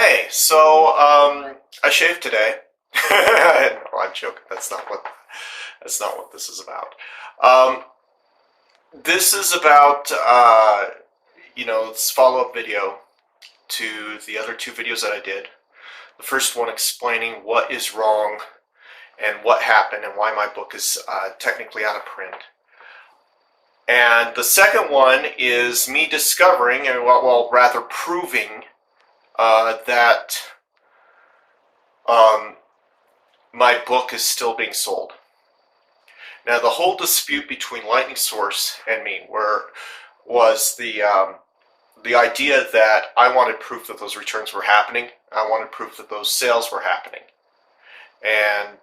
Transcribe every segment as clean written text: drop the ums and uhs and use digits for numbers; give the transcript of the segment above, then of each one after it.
Hey, I shaved today. No, I'm joking. That's not what this is about. Um, this is about this follow-up video to the other two videos that I did. The first one explaining what is wrong and what happened and why my book is technically out of print. And the second one is me discovering, and well, rather proving, that um, my book is still being sold. Now, the whole dispute between Lightning Source and me was the idea that I wanted proof that those returns were happening. I wanted proof that those sales were happening. And,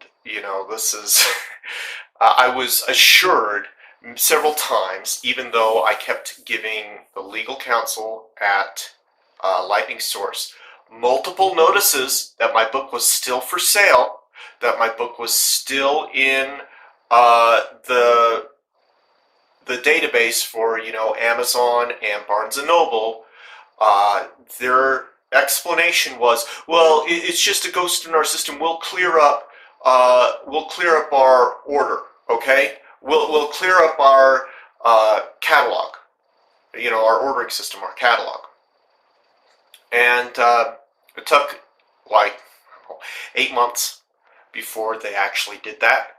this is, I was assured several times, even though I kept giving the legal counsel at Lightning Source multiple notices that my book was still for sale, that my book was still in the database for Amazon and Barnes and Noble. Their explanation was, well, it's just a ghost in our system. We'll clear up our order. Okay, we'll clear up our catalog. Our ordering system, our catalog. And it took like 8 months before they actually did that.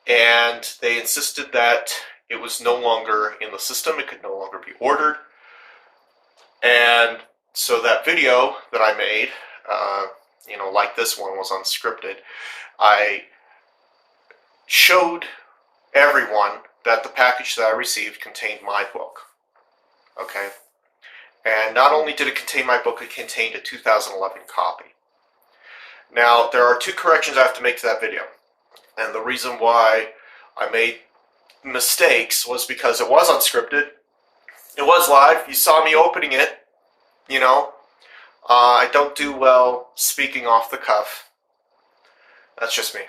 And they insisted that it was no longer in the system, it could no longer be ordered. And so that video that I made, like this one, was unscripted. I showed everyone that the package that I received contained my book. Okay? And not only did it contain my book, it contained a 2011 copy. Now, there are two corrections I have to make to that video. And the reason why I made mistakes was because it was unscripted. It was live. You saw me opening it. I don't do well speaking off the cuff. That's just me.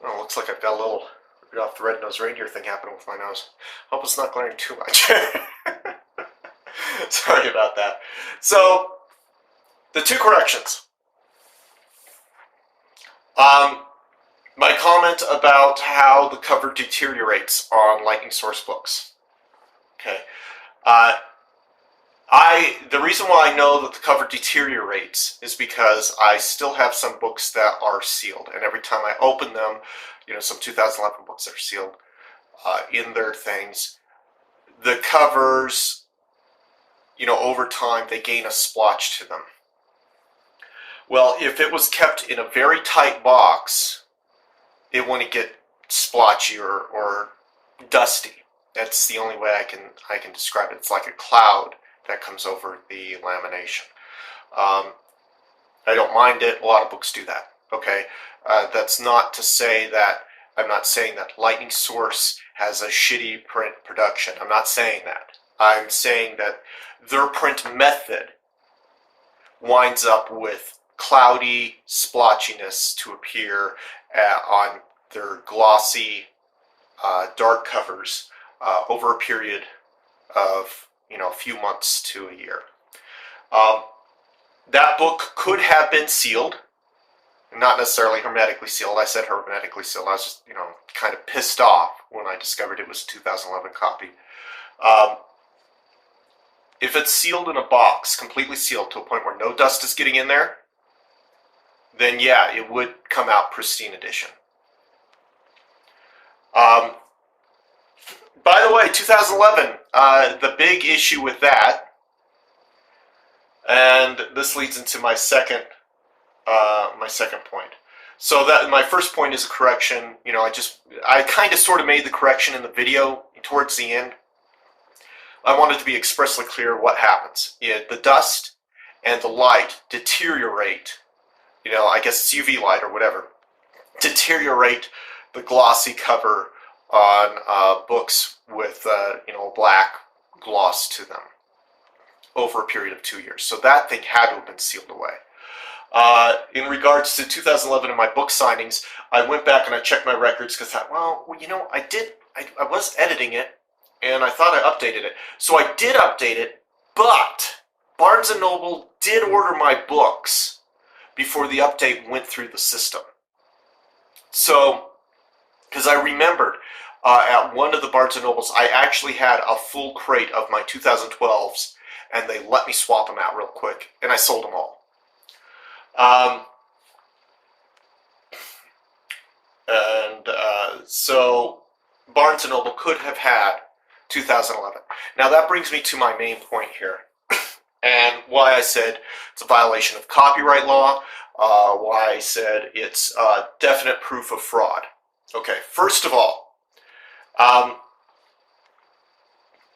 Well, looks like I've got a little Rudolph the Red-Nosed Reindeer thing happening with my nose. Hope it's not glaring too much. Sorry about that. So, the two corrections. My comment about how the cover deteriorates on Lightning Source books. Okay. The reason why I know that the cover deteriorates is because I still have some books that are sealed, and every time I open them, some 2011 books that are sealed in their things, the covers, over time, they gain a splotch to them. Well, if it was kept in a very tight box, it wouldn't get splotchy or dusty. That's the only way I can describe it. It's like a cloud that comes over the lamination. I don't mind it. A lot of books do that. Okay, that's not to say that I'm not saying that Lightning Source has a shitty print production. I'm not saying that. I'm saying that their print method winds up with cloudy splotchiness to appear on their glossy dark covers over a period of a few months to a year. That book could have been sealed, not necessarily hermetically sealed. I said hermetically sealed. I was just kind of pissed off when I discovered it was a 2011 copy. If it's sealed in a box, completely sealed to a point where no dust is getting in there, then yeah, it would come out pristine edition. By the way, 2011, the big issue with that, and this leads into my second point. So that my first point is a correction. I kind of sort of made the correction in the video towards the end. I wanted to be expressly clear what happens. The dust and the light deteriorate. I guess it's UV light or whatever, deteriorate the glossy cover on books with black gloss to them over a period of 2 years. So that thing had to have been sealed away. In regards to 2011 and my book signings, I went back and I checked my records because I was editing it and I thought I updated it. So I did update it But Barnes & Noble did order my books before the update went through the system. So, because I remembered at one of the Barnes & Nobles, I actually had a full crate of my 2012s, and they let me swap them out real quick, and I sold them all. So Barnes & Noble could have had 2011. Now that brings me to my main point here, and why I said it's a violation of copyright law, why I said it's definite proof of fraud. Okay, first of all,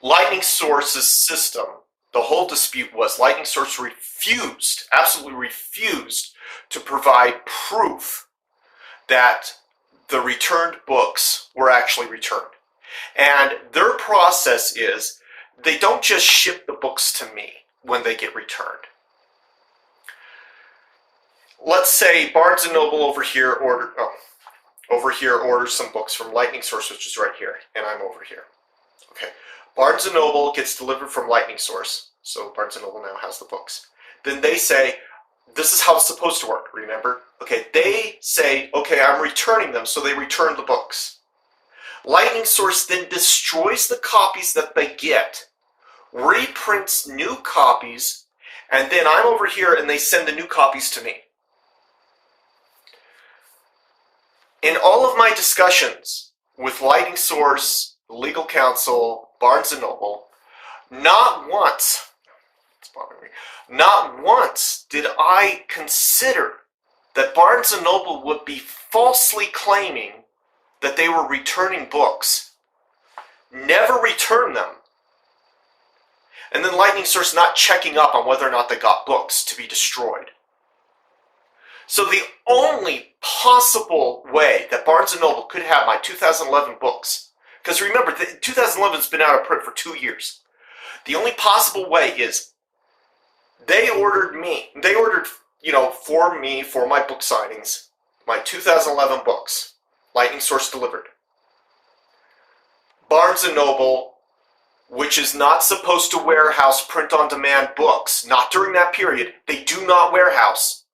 Lightning Source's system, the whole dispute was Lightning Source refused, absolutely refused, to provide proof that the returned books were actually returned. And their process is they don't just ship the books to me when they get returned. Let's say Barnes & Noble over here orders some books from Lightning Source, which is right here, and I'm over here. Okay, Barnes & Noble gets delivered from Lightning Source, so Barnes & Noble now has the books. Then they say, this is how it's supposed to work, remember? Okay, they say, okay, I'm returning them, so they return the books. Lightning Source then destroys the copies that they get, reprints new copies, and then I'm over here and they send the new copies to me. In all of my discussions with Lightning Source, legal counsel, Barnes & Noble, not once did I consider that Barnes & Noble would be falsely claiming that they were returning books, never return them, and then Lightning Source not checking up on whether or not they got books to be destroyed. So the only possible way that Barnes & Noble could have my 2011 books, because remember, 2011 has been out of print for 2 years. The only possible way is they ordered, for me, for my book signings, my 2011 books. Lightning Source delivered. Barnes & Noble, which is not supposed to warehouse print-on-demand books, not during that period, they do not warehouse.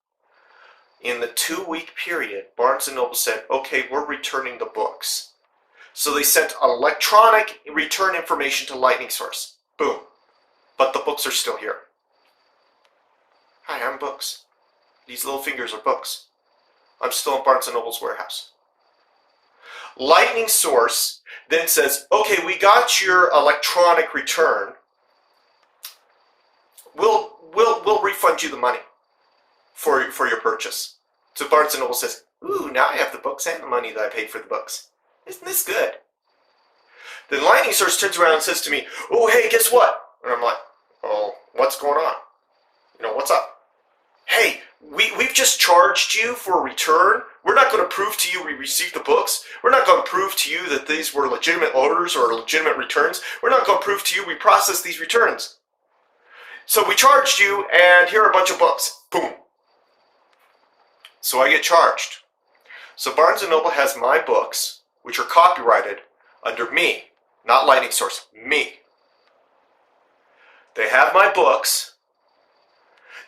In the 2-week period, Barnes & Noble said, okay, we're returning the books. So they sent electronic return information to Lightning Source. Boom. But the books are still here. Hi, I'm books. These little fingers are books. I'm still in Barnes & Noble's warehouse. Lightning Source then says, okay, we got your electronic return. We'll refund you the money for your purchase. So Barnes & Noble says, ooh, now I have the books and the money that I paid for the books. Isn't this good? Then Lightning Source turns around and says to me, oh, hey, guess what? And I'm like, oh, what's going on? What's up? Hey, we've just charged you for a return. We're not going to prove to you we received the books. We're not going to prove to you that these were legitimate orders or legitimate returns. We're not going to prove to you we processed these returns. So we charged you, and here are a bunch of books. Boom. So I get charged. So Barnes & Noble has my books, which are copyrighted under me, not Lightning Source, me. They have my books.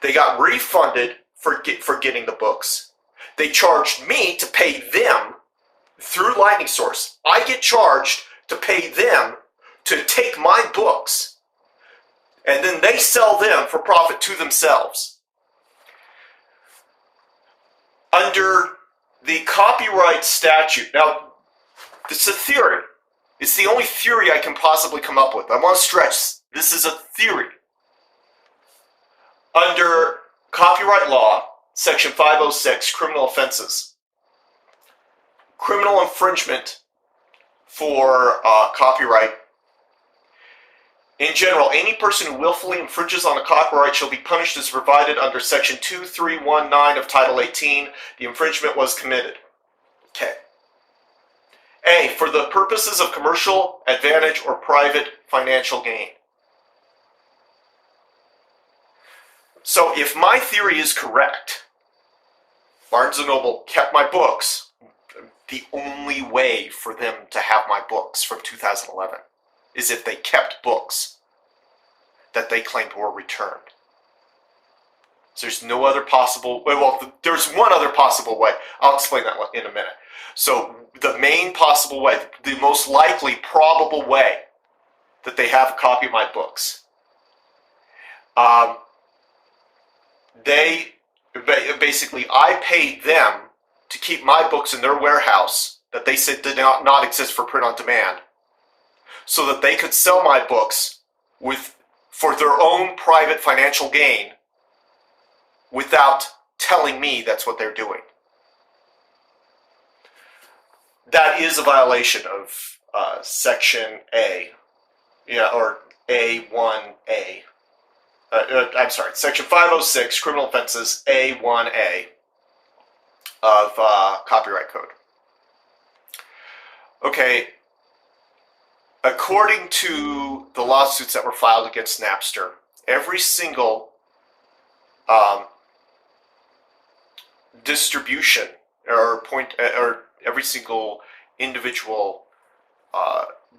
They got refunded for getting the books. They charged me to pay them through Lightning Source. I get charged to pay them to take my books, and then they sell them for profit to themselves. Under the copyright statute, now, this is a theory. It's the only theory I can possibly come up with. I want to stress, this is a theory. Under copyright law, Section 506, criminal offenses. Criminal infringement for copyright. In general, any person who willfully infringes on a copyright shall be punished as provided under Section 2319 of Title 18. The infringement was committed. Okay. A, for the purposes of commercial advantage or private financial gain. So if my theory is correct, Barnes & Noble kept my books. The only way for them to have my books from 2011 is if they kept books. that they claimed were returned. So there's no other possible way. Well, there's one other possible way. I'll explain that in a minute. So the main possible way, the most likely probable way that they have a copy of my books, they basically, I paid them to keep my books in their warehouse that they said did not exist for print on demand, so that they could sell my books for their own private financial gain without telling me that's what they're doing. That is a violation of Section A, or A1A. I'm sorry, Section 506, Criminal Offenses, A1A of Copyright Code. Okay, according to the lawsuits that were filed against Napster, every single distribution or every single individual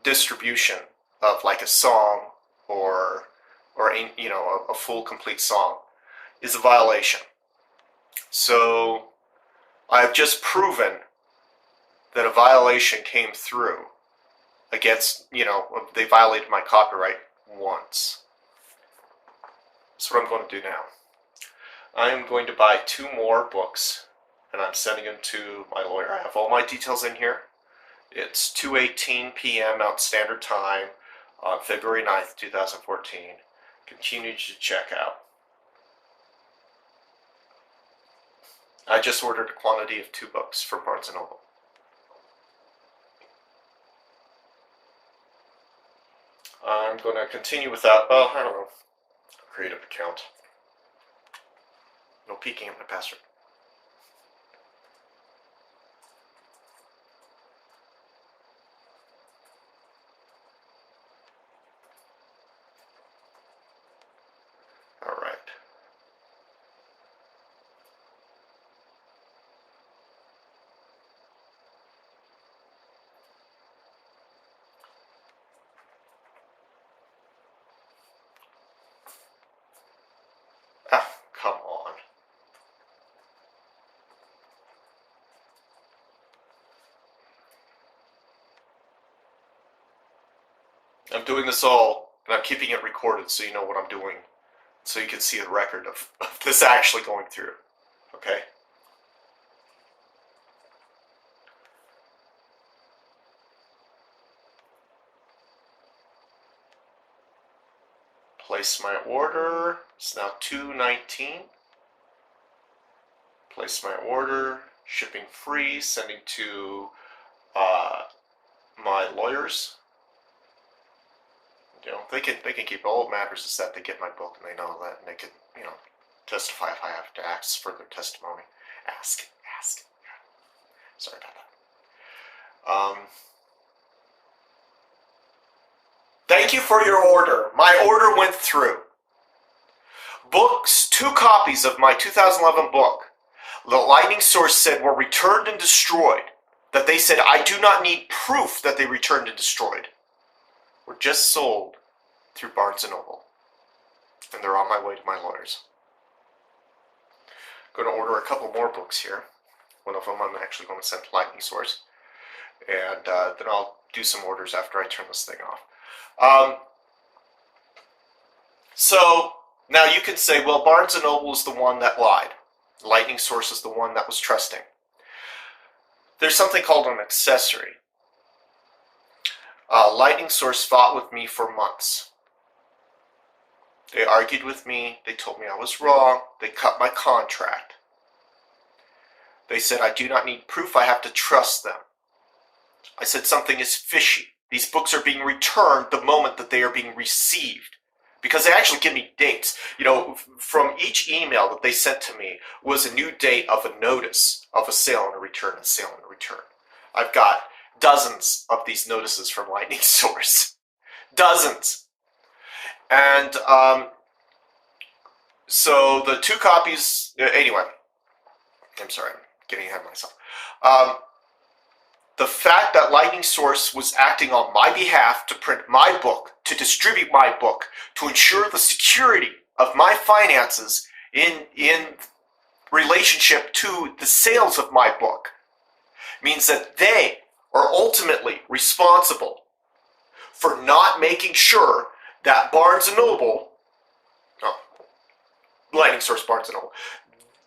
distribution of like a song or a full complete song is a violation. So I've just proven that a violation came through against, they violated my copyright once. That's what I'm going to do now. I'm going to buy 2 more books, and I'm sending them to my lawyer. I have all my details in here. It's 2:18 p.m. Mountain Standard Time on February 9th, 2014. Continue to check out. I just ordered a quantity of 2 books from Barnes & Noble. I'm going to continue without, I don't know, create an account. No peeking at my password. All right. Ah, come on. I'm doing this all, and I'm keeping it recorded so you know what I'm doing, so you can see a record of this actually going through, okay? Place my order. It's now 2:19. Place my order. Shipping free. Sending to my lawyers. They can keep all that matters is that they get my book and they know that, and they can testify if I have to ask for their testimony. Ask. Sorry about that. Thank you for your order. My order went through. Books, 2 copies of my 2011 book, The Lightning Source said were returned and destroyed. That they said I do not need proof that they returned and destroyed. Were just sold through Barnes & Noble. And they're on my way to my lawyers. I'm going to order a couple more books here. One of them I'm actually going to send to Lightning Source. And then I'll do some orders after I turn this thing off. So now you can say, well, Barnes & Noble is the one that lied. Lightning Source is the one that was trusting. There's something called an accessory. Lightning Source fought with me for months. They argued with me. They told me I was wrong. They cut my contract. They said I do not need proof. I have to trust them. I said something is fishy. These books are being returned the moment that they are being received. Because they actually give me dates. From each email that they sent to me was a new date of a notice of a sale and a return, a sale and a return. I've got dozens of these notices from Lightning Source. Dozens. And so the 2 copies, anyway, I'm sorry, I'm getting ahead of myself. the fact that Lightning Source was acting on my behalf to print my book, to distribute my book, to ensure the security of my finances in relationship to the sales of my book, means that they are ultimately responsible for not making sure that Barnes & Noble, Lightning Source, Barnes & Noble,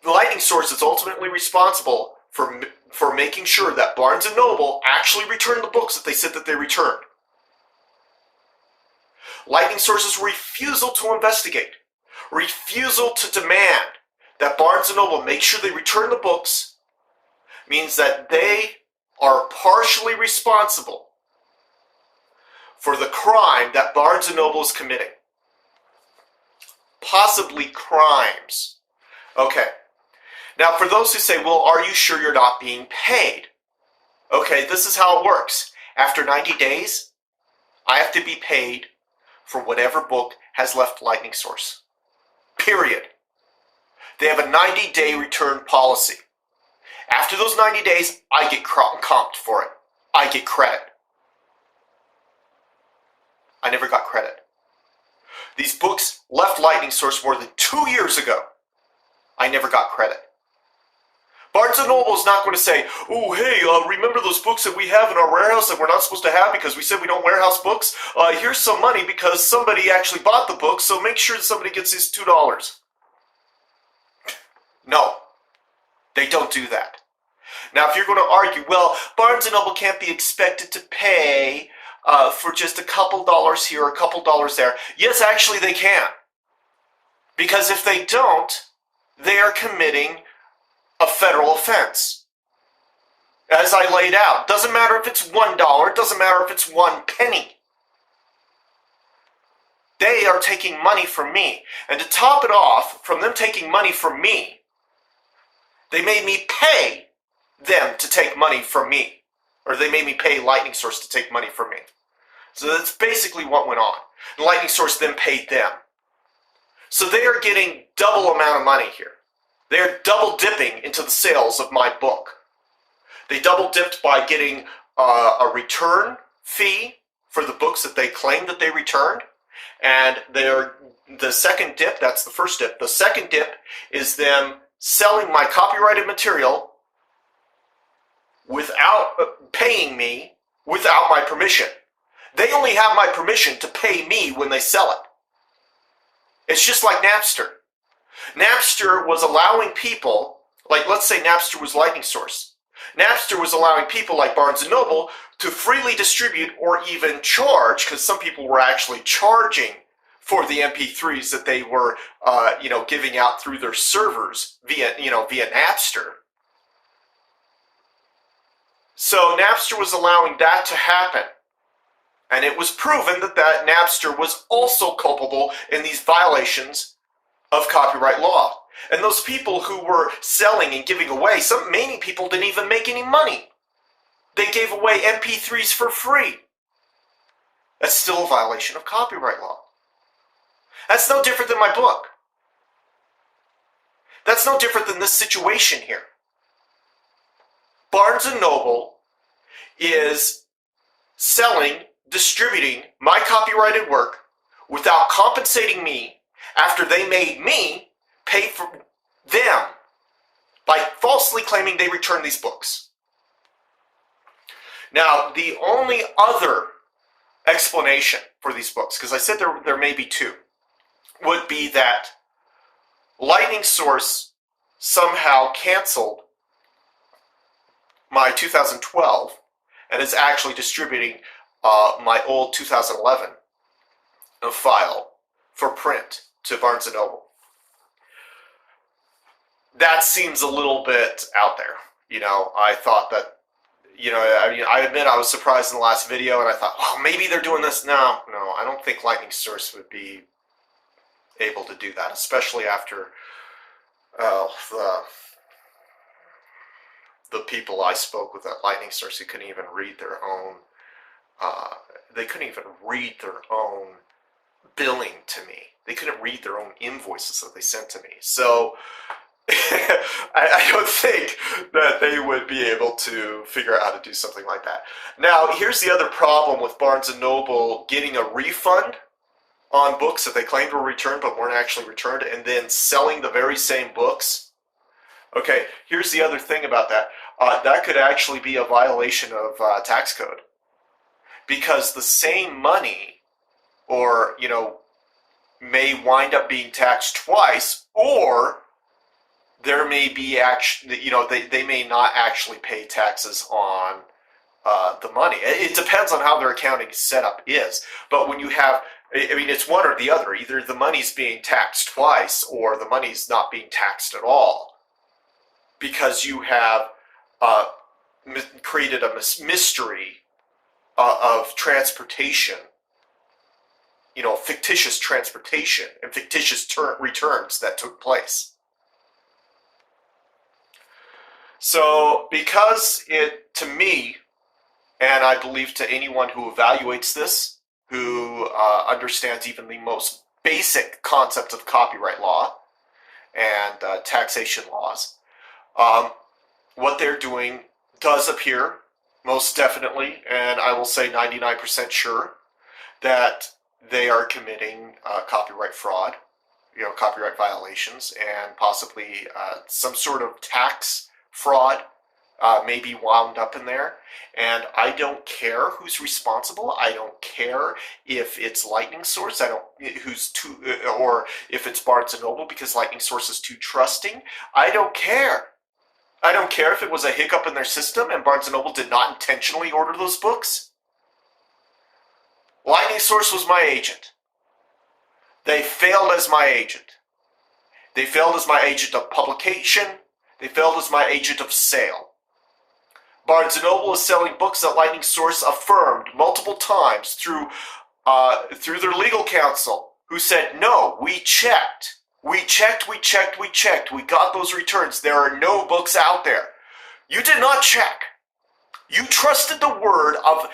Lightning Source is ultimately responsible for making sure that Barnes & Noble actually returned the books that they said that they returned. Lightning Source's refusal to investigate, refusal to demand that Barnes & Noble make sure they return the books, means that they are partially responsible for the crime that Barnes & Noble is committing. Possibly crimes. Okay. Now, for those who say, well, are you sure you're not being paid? Okay, this is how it works. After 90 days, I have to be paid for whatever book has left Lightning Source. Period. They have a 90-day return policy. After those 90 days, I get comped for it. I get credit. I never got credit. These books left Lightning Source more than 2 years ago. I never got credit. Barnes & Noble is not going to say, oh, hey, remember those books that we have in our warehouse that we're not supposed to have because we said we don't warehouse books? Here's some money because somebody actually bought the book, so make sure that somebody gets his $2. No, they don't do that. Now, if you're going to argue, well, Barnes & Noble can't be expected to pay for just a couple dollars here or a couple dollars there. Yes, actually they can. Because if they don't, they are committing a federal offense. As I laid out, doesn't matter if it's $1, doesn't matter if it's 1 penny. They are taking money from me. And to top it off, from them taking money from me, they made me pay them to take money from me. Or they made me pay Lightning Source to take money from me. So that's basically what went on. And Lightning Source then paid them. So they are getting double amount of money here. They're double dipping into the sales of my book. They double dipped by getting a return fee for the books that they claimed that they returned. And the second dip, that's the first dip. The second dip is them selling my copyrighted material without paying me, without my permission. They only have my permission to pay me when they sell it. It's just like Napster. Napster was allowing people, like let's say Napster was Lightning Source. Napster was allowing people like Barnes & Noble to freely distribute or even charge, because some people were actually charging for the MP3s that they were, giving out through their servers via Napster. So Napster was allowing that to happen. And it was proven that Napster was also culpable in these violations of copyright law. And those people who were selling and giving away, many people didn't even make any money. They gave away MP3s for free. That's still a violation of copyright law. That's no different than my book. That's no different than this situation here. Barnes & Noble is selling, distributing my copyrighted work without compensating me after they made me pay for them by falsely claiming they returned these books. Now, the only other explanation for these books, because I said there may be two, would be that Lightning Source somehow canceled my 2012 and is actually distributing my old 2011 file for print to Barnes & Noble. That seems a little bit out there. I thought that, I admit I was surprised in the last video and I thought, well, maybe they're doing this. No, I don't think Lightning Source would be able to do that, especially after the people I spoke with at Lightning Source who couldn't even read their own, billing to me. They couldn't read their own invoices that they sent to me. So I don't think that they would be able to figure out how to do something like that. Now, here's the other problem with Barnes & Noble getting a refund on books that they claimed were returned but weren't actually returned, and then selling the very same books. Okay, here's the other thing about that. That could actually be a violation of tax code, because the same money, or may wind up being taxed twice, or there may be actually, they may not actually pay taxes on the money. It depends on how their accounting setup is. But when you have, I mean, it's one or the other. Either the money's being taxed twice, or the money's not being taxed at all, because you have created a mystery of transportation, fictitious transportation and fictitious returns that took place. So, because to me, and I believe to anyone who evaluates this, who understands even the most basic concept of copyright law and taxation laws, what they're doing does appear, most definitely, and I will say 99% sure, that they are committing copyright fraud, copyright violations, and possibly some sort of tax fraud may be wound up in there. And I don't care who's responsible. I don't care if it's Lightning Source. Or if it's Barnes & Noble, because Lightning Source is too trusting. I don't care. I don't care if it was a hiccup in their system and Barnes & Noble did not intentionally order those books. Lightning Source was my agent. They failed as my agent. They failed as my agent of publication. They failed as my agent of sale. Barnes & Noble is selling books that Lightning Source affirmed multiple times through their legal counsel, who said, no, we checked. We checked. We got those returns. There are no books out there. You did not check. You trusted the word of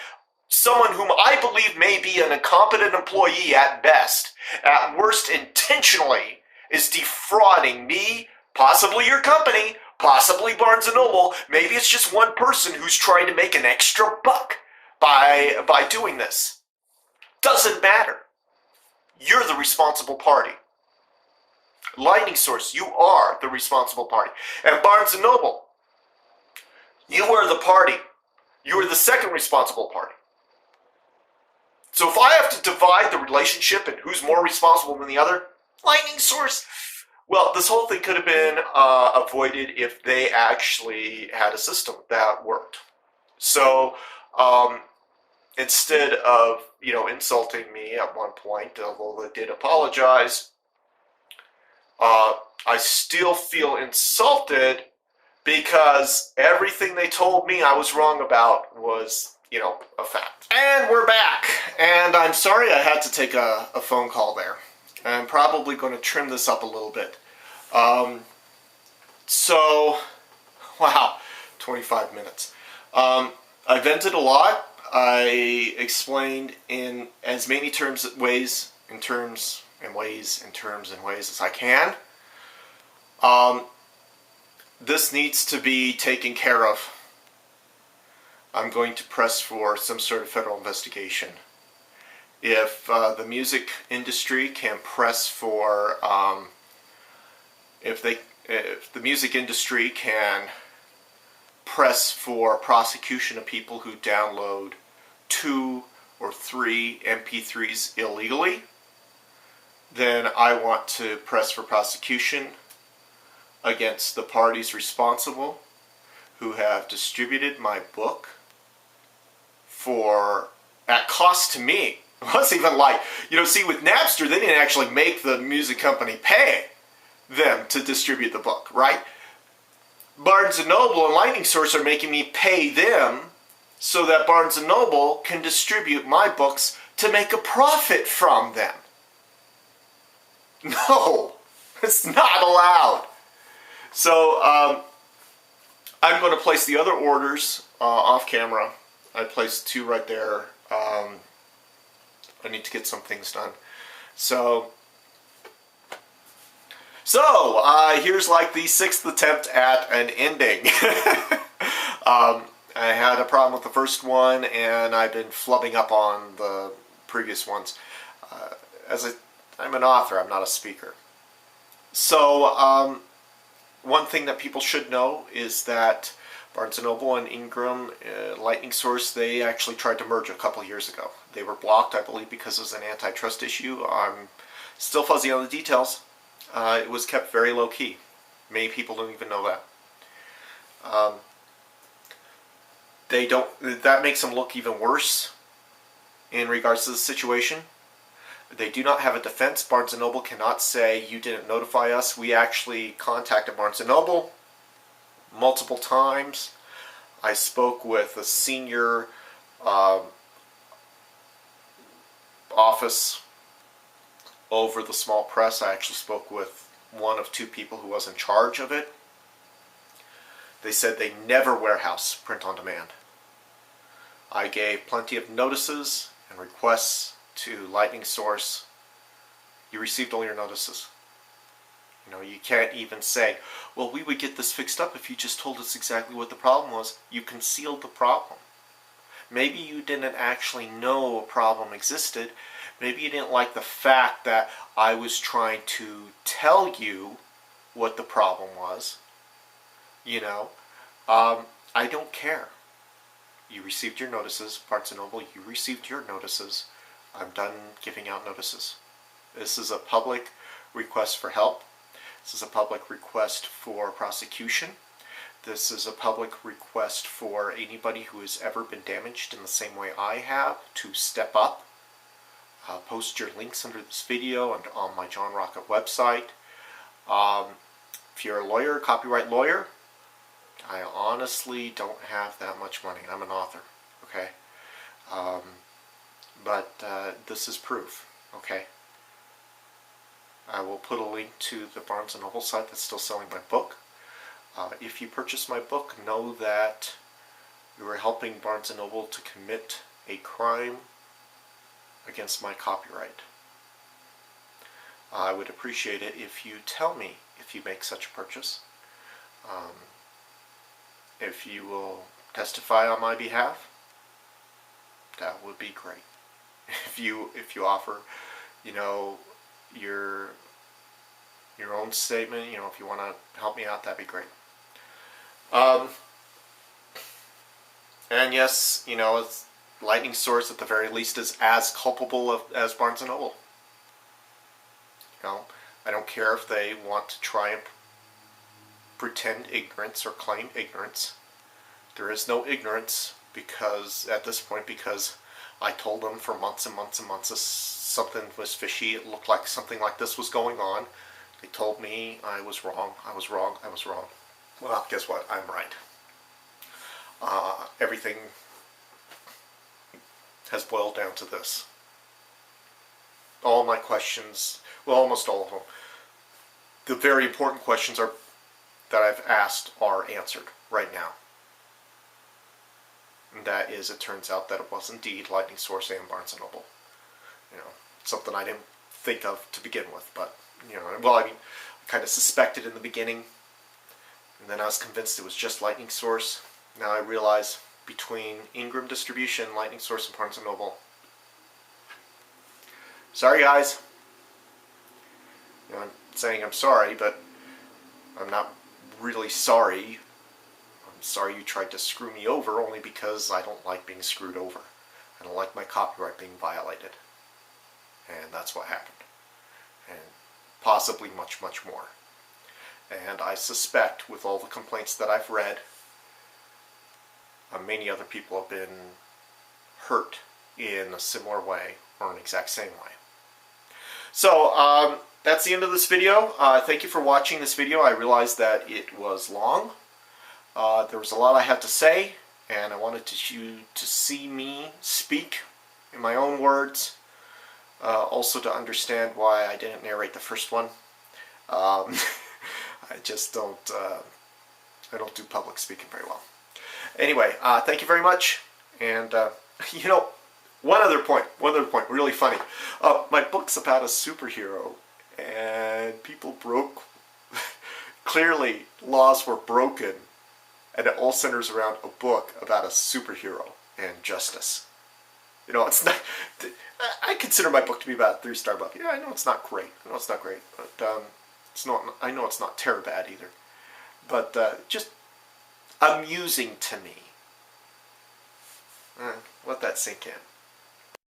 someone whom I believe may be an incompetent employee at best, at worst intentionally, is defrauding me, possibly your company, possibly Barnes & Noble. Maybe it's just one person who's trying to make an extra buck by doing this. Doesn't matter. You're the responsible party. Lightning Source, you are the responsible party. And Barnes & Noble, you are the party. You are the second responsible party. So if I have to divide the relationship and who's more responsible than the other, Lightning Source. Well, this whole thing could have been avoided if they actually had a system that worked. So instead of insulting me at one point, although they did apologize, I still feel insulted because everything they told me I was wrong about was, a fact. And we're back. And I'm sorry I had to take a phone call there. I'm probably going to trim this up a little bit. So, wow, 25 minutes. I vented a lot. I explained in as many ways as I can. This needs to be taken care of. I'm going to press for some sort of federal investigation. If the music industry can press for, if the music industry can press for prosecution of people who download 2 or 3 MP3s illegally, then I want to press for prosecution against the parties responsible who have distributed my book at cost to me. It wasn't even like, see, with Napster, they didn't actually make the music company pay them to distribute the book, right? Barnes & Noble and Lightning Source are making me pay them so that Barnes & Noble can distribute my books to make a profit from them. No, it's not allowed. So I'm going to place the other orders off camera. I placed 2 right there. I need to get some things done. So So, here's like the 6th attempt at an ending. I had a problem with the first one, and I've been flubbing up on the previous ones. I'm an author, I'm not a speaker. So, one thing that people should know is that Barnes & Noble and Ingram Lightning Source, they actually tried to merge a couple years ago. They were blocked, I believe, because it was an antitrust issue. I'm still fuzzy on the details. It was kept very low-key. Many people don't even know that. That makes them look even worse in regards to the situation. They do not have a defense. Barnes & Noble cannot say, you didn't notify us. We actually contacted Barnes & Noble multiple times. I spoke with a senior office over the small press. I actually spoke with one of 2 people who was in charge of it. They said they never warehouse print on demand. I gave plenty of notices and requests to Lightning Source. You received all your notices. You know, you can't even say, well, we would get this fixed up if you just told us exactly what the problem was. You concealed the problem. Maybe you didn't actually know a problem existed. Maybe you didn't like the fact that I was trying to tell you what the problem was. You know, I don't care. You received your notices, Barnes & Noble, you received your notices. I'm done giving out notices. This is a public request for help. This is a public request for prosecution. This is a public request for anybody who has ever been damaged in the same way I have to step up. Post your links under this video and on my John Rocket website. If you're a lawyer, copyright lawyer, I honestly don't have that much money. I'm an author, okay? But this is proof, okay? I will put a link to the Barnes & Noble site that's still selling my book. If you purchase my book, know that you are helping Barnes & Noble to commit a crime against my copyright. I would appreciate it if you tell me if you make such a purchase. If you will testify on my behalf, that would be great. If you offer, you know, your own statement, you know, if you want to help me out, that'd be great. And yes, you know, it's Lightning Source at the very least is as culpable as Barnes & Noble. You know, I don't care if they want to try and pretend ignorance or claim ignorance. There is no ignorance because at this point, because I told them for months and months and months something was fishy. It looked like something like this was going on. They told me I was wrong. I was wrong. I was wrong. Well, guess what? I'm right. Everything has boiled down to this. All my questions, well, almost all of them, the very important questions that I've asked are answered right now. And that is, it turns out that it was indeed Lightning Source and Barnes & Noble. You know, something I didn't think of to begin with, but, you know, well, I mean, I kind of suspected in the beginning, and then I was convinced it was just Lightning Source. Now I realize between Ingram Distribution, Lightning Source, and Barnes & Noble. Sorry, guys. You know, I'm saying I'm sorry, but I'm not really sorry. I'm sorry you tried to screw me over only because I don't like being screwed over. I don't like my copyright being violated. And that's what happened. And possibly much, much more. And I suspect, with all the complaints that I've read, many other people have been hurt in a similar way or an exact same way. So, that's the end of this video. Thank you for watching this video. I realized that it was long. There was a lot I had to say, and I wanted you to see me speak in my own words. Also to understand why I didn't narrate the first one. I just don't, I don't do public speaking very well. Anyway, thank you very much. And, you know, one other point, really funny. My book's about a superhero, and people broke clearly laws were broken, and it all centers around a book about a superhero and justice. You know, it's not. I consider my book to be about a 3-star book. Yeah, I know it's not great. I know it's not great, but it's not. I know it's not terrible bad either. But just amusing to me. Let that sink in.